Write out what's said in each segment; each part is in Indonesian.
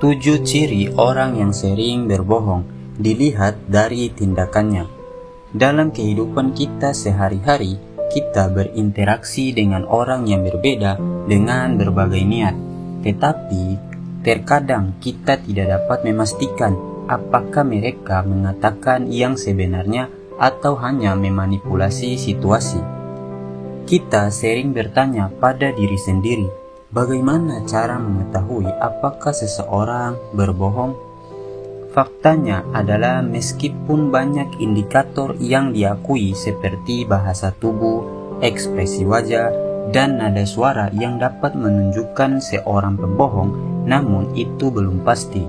7 ciri orang yang sering berbohong dilihat dari tindakannya. Dalam kehidupan kita sehari-hari, kita berinteraksi dengan orang yang berbeda dengan berbagai niat. Tetapi, terkadang kita tidak dapat memastikan apakah mereka mengatakan yang sebenarnya atau hanya memanipulasi situasi. Kita sering bertanya pada diri sendiri, bagaimana cara mengetahui apakah seseorang berbohong? Faktanya adalah meskipun banyak indikator yang diakui seperti bahasa tubuh, ekspresi wajah, dan nada suara yang dapat menunjukkan seorang pembohong, namun itu belum pasti.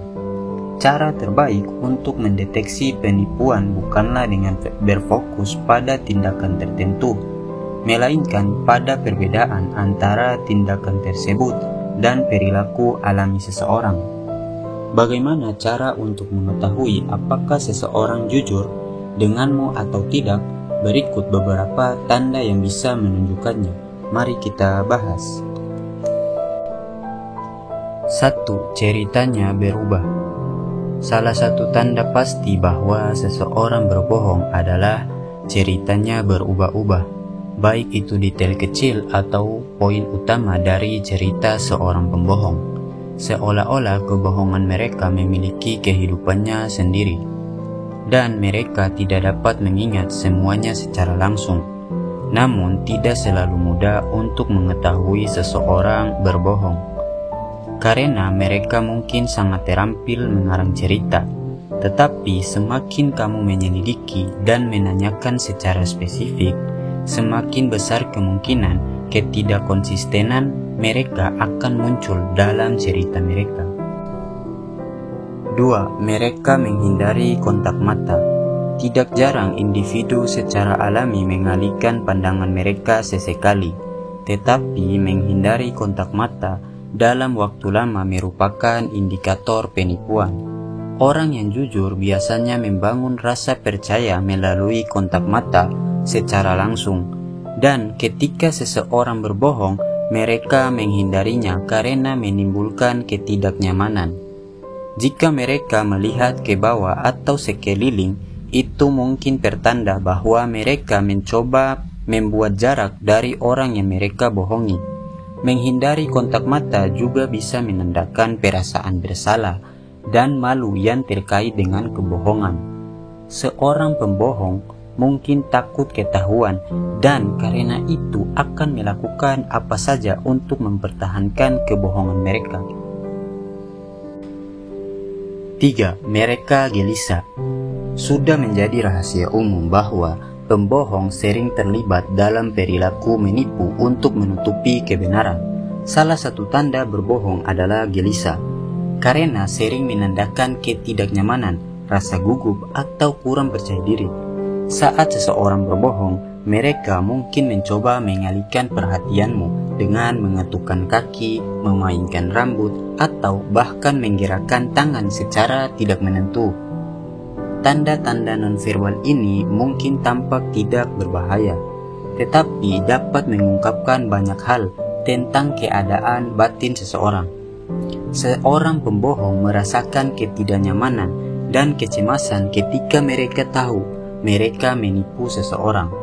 Cara terbaik untuk mendeteksi penipuan bukanlah dengan berfokus pada tindakan tertentu, melainkan pada perbedaan antara tindakan tersebut dan perilaku alami seseorang. Bagaimana cara untuk mengetahui apakah seseorang jujur denganmu atau tidak? Berikut beberapa tanda yang bisa menunjukkannya. Mari kita bahas. 1. Ceritanya berubah. Salah satu tanda pasti bahwa seseorang berbohong adalah ceritanya berubah-ubah, baik itu detail kecil atau poin utama dari cerita seorang pembohong. Seolah-olah kebohongan mereka memiliki kehidupannya sendiri, dan mereka tidak dapat mengingat semuanya secara langsung. Namun, tidak selalu mudah untuk mengetahui seseorang berbohong, karena mereka mungkin sangat terampil mengarang cerita. Tetapi semakin kamu menyelidiki dan menanyakan secara spesifik, semakin besar kemungkinan ketidakkonsistenan mereka akan muncul dalam cerita mereka. 2. Mereka menghindari kontak mata. Tidak jarang individu secara alami mengalihkan pandangan mereka sesekali, tetapi menghindari kontak mata dalam waktu lama merupakan indikator penipuan. Orang yang jujur biasanya membangun rasa percaya melalui kontak mata secara langsung, dan ketika seseorang berbohong, mereka menghindarinya karena menimbulkan ketidaknyamanan. Jika mereka melihat ke bawah atau sekeliling, itu mungkin pertanda bahwa mereka mencoba membuat jarak dari orang yang mereka bohongi. Menghindari kontak mata juga bisa menandakan perasaan bersalah dan malu yang terkait dengan kebohongan. Seorang pembohong mungkin takut ketahuan dan karena itu akan melakukan apa saja untuk mempertahankan kebohongan mereka. 3. Mereka gelisah. Sudah menjadi rahasia umum bahwa pembohong sering terlibat dalam perilaku menipu untuk menutupi kebenaran. Salah satu tanda berbohong adalah gelisah, karena sering menandakan ketidaknyamanan, rasa gugup, atau kurang percaya diri. Saat seseorang berbohong, mereka mungkin mencoba mengalihkan perhatianmu dengan mengetukkan kaki, memainkan rambut, atau bahkan menggerakkan tangan secara tidak menentu. Tanda-tanda nonverbal ini mungkin tampak tidak berbahaya, tetapi dapat mengungkapkan banyak hal tentang keadaan batin seseorang. Seorang pembohong merasakan ketidaknyamanan dan kecemasan ketika mereka tahu mereka menipu seseorang.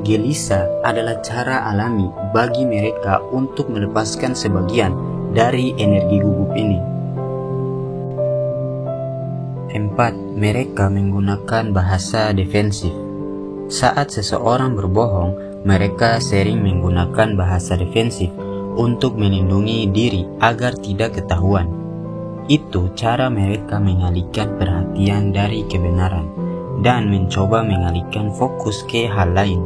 Gelisah adalah cara alami bagi mereka untuk melepaskan sebagian dari energi gugup ini. 4. Mereka menggunakan bahasa defensif. Saat seseorang berbohong, mereka sering menggunakan bahasa defensif untuk melindungi diri agar tidak ketahuan. Itu cara mereka mengalihkan perhatian dari kebenaran dan mencoba mengalihkan fokus ke hal lain.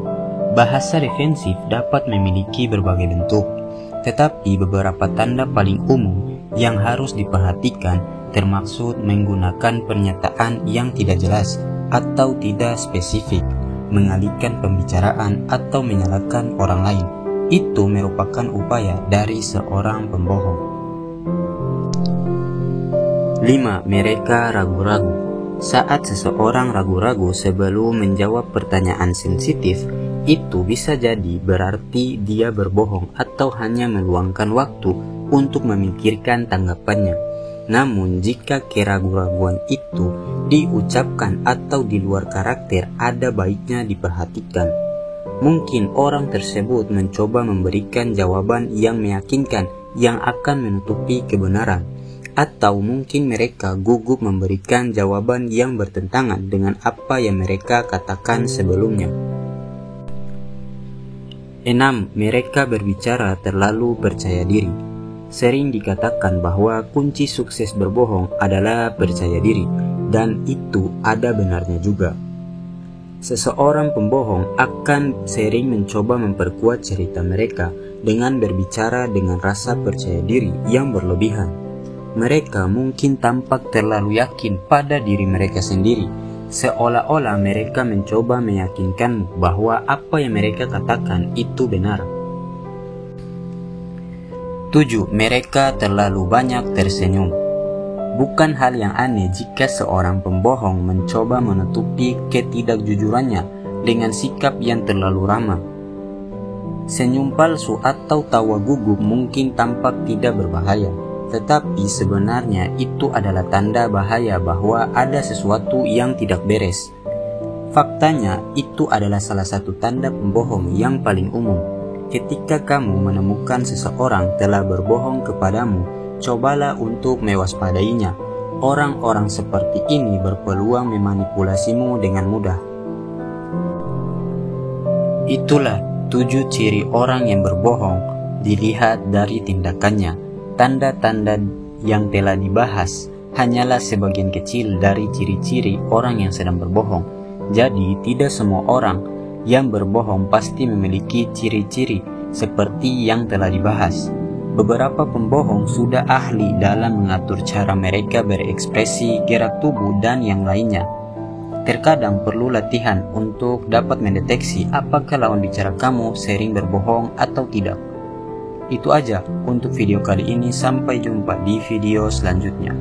Bahasa defensif dapat memiliki berbagai bentuk, tetapi beberapa tanda paling umum yang harus diperhatikan termaksud menggunakan pernyataan yang tidak jelas atau tidak spesifik, mengalihkan pembicaraan atau menyalahkan orang lain. Itu merupakan upaya dari seorang pembohong. 5. Mereka ragu-ragu. Saat seseorang ragu-ragu sebelum menjawab pertanyaan sensitif, itu bisa jadi berarti dia berbohong atau hanya meluangkan waktu untuk memikirkan tanggapannya. Namun jika keraguan-raguan itu diucapkan atau di luar karakter, ada baiknya diperhatikan. Mungkin orang tersebut mencoba memberikan jawaban yang meyakinkan yang akan menutupi kebenaran, atau mungkin mereka gugup memberikan jawaban yang bertentangan dengan apa yang mereka katakan sebelumnya. 6. Mereka berbicara terlalu percaya diri. Sering dikatakan bahwa kunci sukses berbohong adalah percaya diri, dan itu ada benarnya juga. Seseorang pembohong akan sering mencoba memperkuat cerita mereka dengan berbicara dengan rasa percaya diri yang berlebihan. Mereka mungkin tampak terlalu yakin pada diri mereka sendiri, seolah-olah mereka mencoba meyakinkanmu bahwa apa yang mereka katakan itu benar. 7. Mereka terlalu banyak tersenyum. Bukan hal yang aneh jika seorang pembohong mencoba menutupi ketidakjujurannya dengan sikap yang terlalu ramah. Senyum palsu atau tawa gugup mungkin tampak tidak berbahaya, tetapi sebenarnya itu adalah tanda bahaya bahwa ada sesuatu yang tidak beres. Faktanya, itu adalah salah satu tanda pembohong yang paling umum. Ketika kamu menemukan seseorang telah berbohong kepadamu, cobalah untuk mewaspadainya. Orang-orang seperti ini berpeluang memanipulasimu dengan mudah. Itulah 7 ciri orang yang berbohong dilihat dari tindakannya. Tanda-tanda yang telah dibahas hanyalah sebagian kecil dari ciri-ciri orang yang sedang berbohong. Jadi tidak semua orang yang berbohong pasti memiliki ciri-ciri seperti yang telah dibahas. Beberapa pembohong sudah ahli dalam mengatur cara mereka berekspresi, gerak tubuh, dan yang lainnya. Terkadang perlu latihan untuk dapat mendeteksi apakah lawan bicara kamu sering berbohong atau tidak. Itu aja untuk video kali ini, sampai jumpa di video selanjutnya.